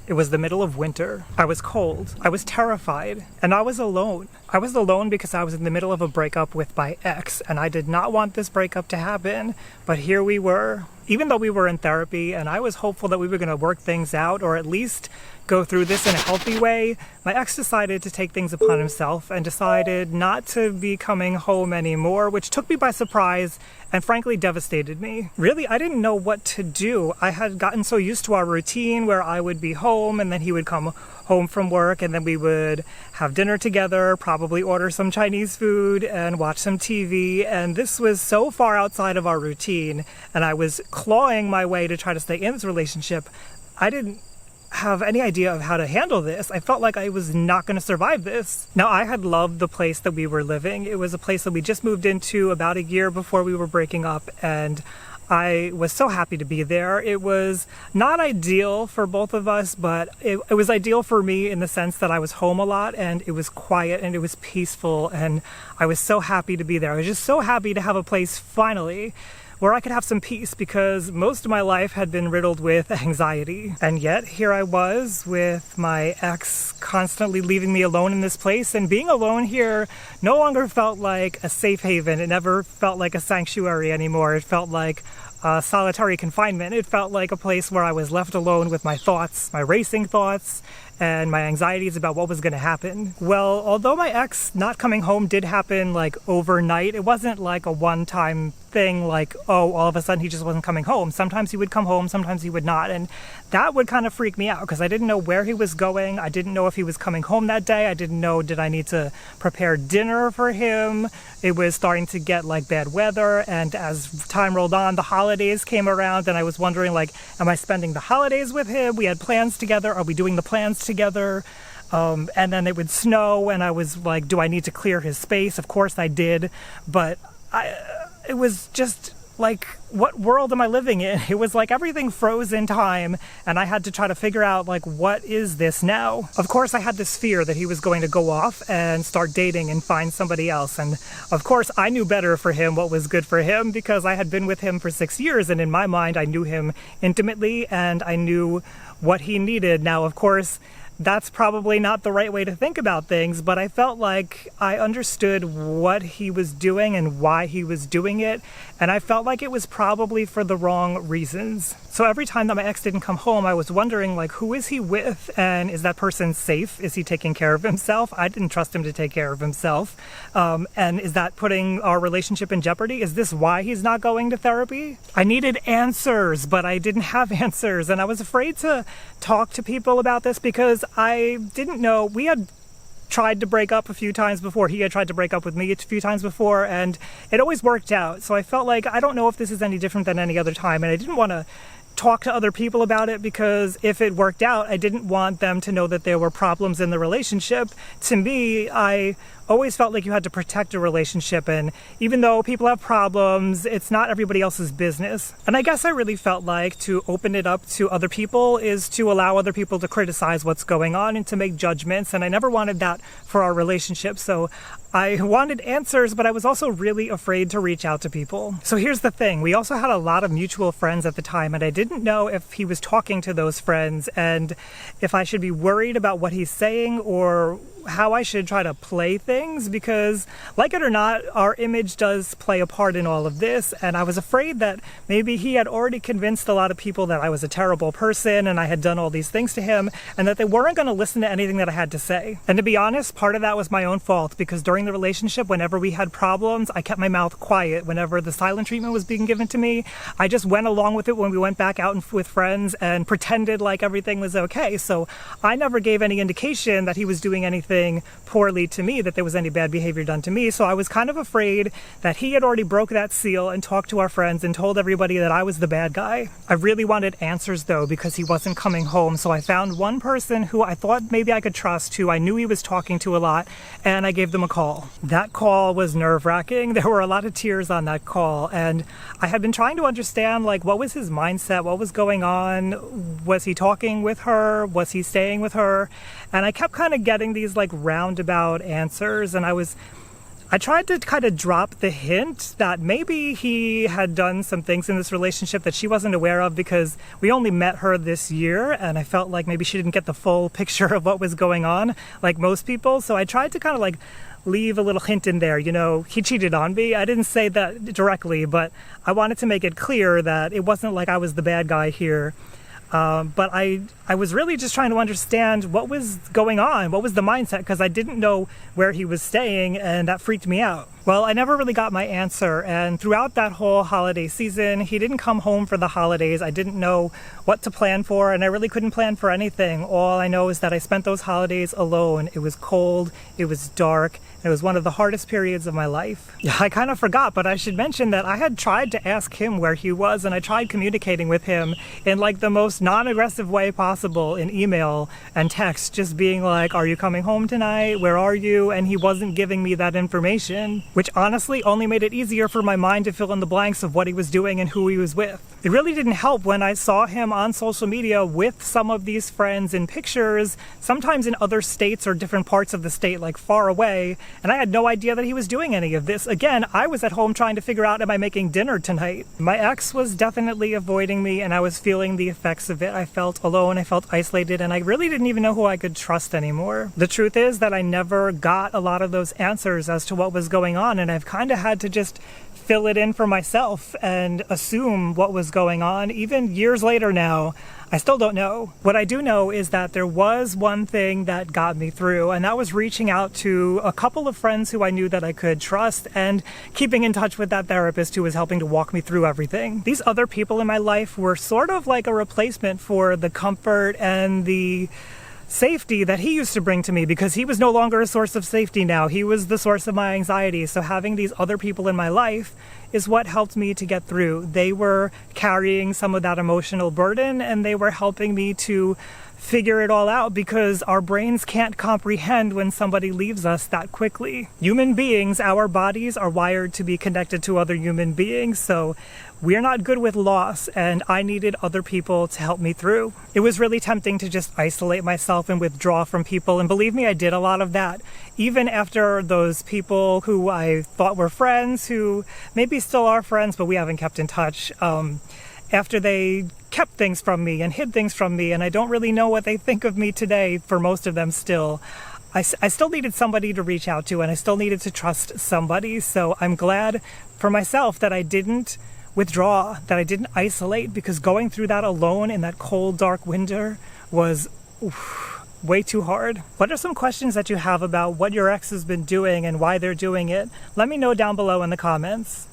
It was the middle of winter. I was cold. I was terrified. And I was alone. I was alone because I was in the middle of a breakup with my ex, and I did not want this breakup to happen. But here we were. Even though we were in therapy and I was hopeful that we were going to work things out or at least go through this in a healthy way, my ex decided to take things upon himself and decided not to be coming home anymore, which took me by surprise and frankly devastated me. Really, I didn't know what to do. I had gotten so used to our routine where I would be home and then he would come home from work and then we would have dinner together, probably order some Chinese food and watch some TV, and this was so far outside of our routine and I was clawing my way to try to stay in this relationship. I didn't have any idea of how to handle this. I felt like I was not going to survive this. Now, I had loved the place that we were living. It was a place that we just moved into about a year before we were breaking up, and I was so happy to be there. It was not ideal for both of us, but it was ideal for me in the sense that I was home a lot and it was quiet and it was peaceful and I was so happy to be there. I was just so happy to have a place finally where I could have some peace because most of my life had been riddled with anxiety. And yet here I was with my ex constantly leaving me alone in this place, and being alone here no longer felt like a safe haven. It never felt like a sanctuary anymore. It felt like solitary confinement. It felt like a place where I was left alone with my thoughts, my racing thoughts, and my anxieties about what was going to happen. Well, although my ex not coming home did happen like overnight, it wasn't like a one-time thing like, oh, all of a sudden he just wasn't coming home. Sometimes he would come home, sometimes he would not, and that would kind of freak me out because I didn't know where he was going. I didn't know if he was coming home that day. I didn't know, did I need to prepare dinner for him? It was starting to get like bad weather, and as time rolled on, the holidays came around and I was wondering like, am I spending the holidays with him? We had plans together. Are we doing the plans together? And then it would snow and I was like, do I need to clear his space? Of course I did, but it was just like, what world am I living in? It was like everything froze in time and I had to try to figure out like, what is this now? Of course I had this fear that he was going to go off and start dating and find somebody else, and of course I knew better for him what was good for him because I had been with him for 6 years and in my mind I knew him intimately and I knew what he needed. Now of course that's probably not the right way to think about things, but I felt like I understood what he was doing and why he was doing it, and I felt like it was probably for the wrong reasons. So every time that my ex didn't come home, I was wondering like, who is he with, and is that person safe? Is he taking care of himself? I didn't trust him to take care of himself. And is that putting our relationship in jeopardy? Is this why he's not going to therapy? I needed answers, but I didn't have answers, and I was afraid to talk to people about this because I didn't know. We had tried to break up a few times before. He had tried to break up with me a few times before, and it always worked out. So I felt like I don't know if this is any different than any other time, and I didn't want to talk to other people about it because if it worked out, I didn't want them to know that there were problems in the relationship. To me, I always felt like you had to protect a relationship, and even though people have problems, it's not everybody else's business. And I guess I really felt like to open it up to other people is to allow other people to criticize what's going on and to make judgments, and I never wanted that for our relationship. So I wanted answers, but I was also really afraid to reach out to people. So here's the thing. We also had a lot of mutual friends at the time, and I didn't know if he was talking to those friends and if I should be worried about what he's saying or how I should try to play things, because like it or not, our image does play a part in all of this, and I was afraid that maybe he had already convinced a lot of people that I was a terrible person and I had done all these things to him and that they weren't going to listen to anything that I had to say. And to be honest, part of that was my own fault because during the relationship, whenever we had problems, I kept my mouth quiet. Whenever the silent treatment was being given to me, I just went along with it when we went back out with friends and pretended like everything was okay. So I never gave any indication that he was doing anything poorly to me, that there was any bad behavior done to me. So I was kind of afraid that he had already broke that seal and talked to our friends and told everybody that I was the bad guy. I really wanted answers though because he wasn't coming home. So I found one person who I thought maybe I could trust, who I knew he was talking to a lot, and I gave them a call. That call was nerve-wracking. There were a lot of tears on that call, and I had been trying to understand like, what was his mindset? What was going on? Was he talking with her? Was he staying with her? And I kept kind of getting these like roundabout answers, and I was I tried to kind of drop the hint that maybe he had done some things in this relationship that she wasn't aware of, because we only met her this year and I felt like maybe she didn't get the full picture of what was going on like most people. So I tried to kind of like leave a little hint in there, he cheated on me. I didn't say that directly, but I wanted to make it clear that it wasn't like I was the bad guy here. But I was really just trying to understand what was going on, what was the mindset, because I didn't know where he was staying, and that freaked me out. Well, I never really got my answer, and throughout that whole holiday season, he didn't come home for the holidays. I didn't know what to plan for, and I really couldn't plan for anything. All I know is that I spent those holidays alone. It was cold, it was dark, it was one of the hardest periods of my life. Yeah, I kind of forgot, but I should mention that I had tried to ask him where he was, and I tried communicating with him in like the most non-aggressive way possible in email and text, just being like, are you coming home tonight? Where are you? And he wasn't giving me that information, which honestly only made it easier for my mind to fill in the blanks of what he was doing and who he was with. It really didn't help when I saw him on social media with some of these friends in pictures, sometimes in other states or different parts of the state, like far away, and I had no idea that he was doing any of this. Again, I was at home trying to figure out, am I making dinner tonight? My ex was definitely avoiding me, and I was feeling the effects of it. I felt alone, I felt isolated, and I really didn't even know who I could trust anymore. The truth is that I never got a lot of those answers as to what was going on, and I've kind of had to just fill it in for myself and assume what was going on. Even years later now, I still don't know. What I do know is that there was one thing that got me through, and that was reaching out to a couple of friends who I knew that I could trust and keeping in touch with that therapist who was helping to walk me through everything. These other people in my life were sort of like a replacement for the comfort and the safety that he used to bring to me, because he was no longer a source of safety now. He was the source of my anxiety. So having these other people in my life is what helped me to get through. They were carrying some of that emotional burden, and they were helping me to figure it all out, because our brains can't comprehend when somebody leaves us that quickly. Human beings, our bodies are wired to be connected to other human beings, so we're not good with loss, and I needed other people to help me through. It was really tempting to just isolate myself and withdraw from people, and believe me, I did a lot of that. Even after those people who I thought were friends, who maybe still are friends, but we haven't kept in touch, after they kept things from me and hid things from me, and I don't really know what they think of me today for most of them still. I still needed somebody to reach out to, and I still needed to trust somebody, so I'm glad for myself that I didn't withdraw, that I didn't isolate, because going through that alone in that cold, dark winter was way too hard. What are some questions that you have about what your ex has been doing and why they're doing it? Let me know down below in the comments.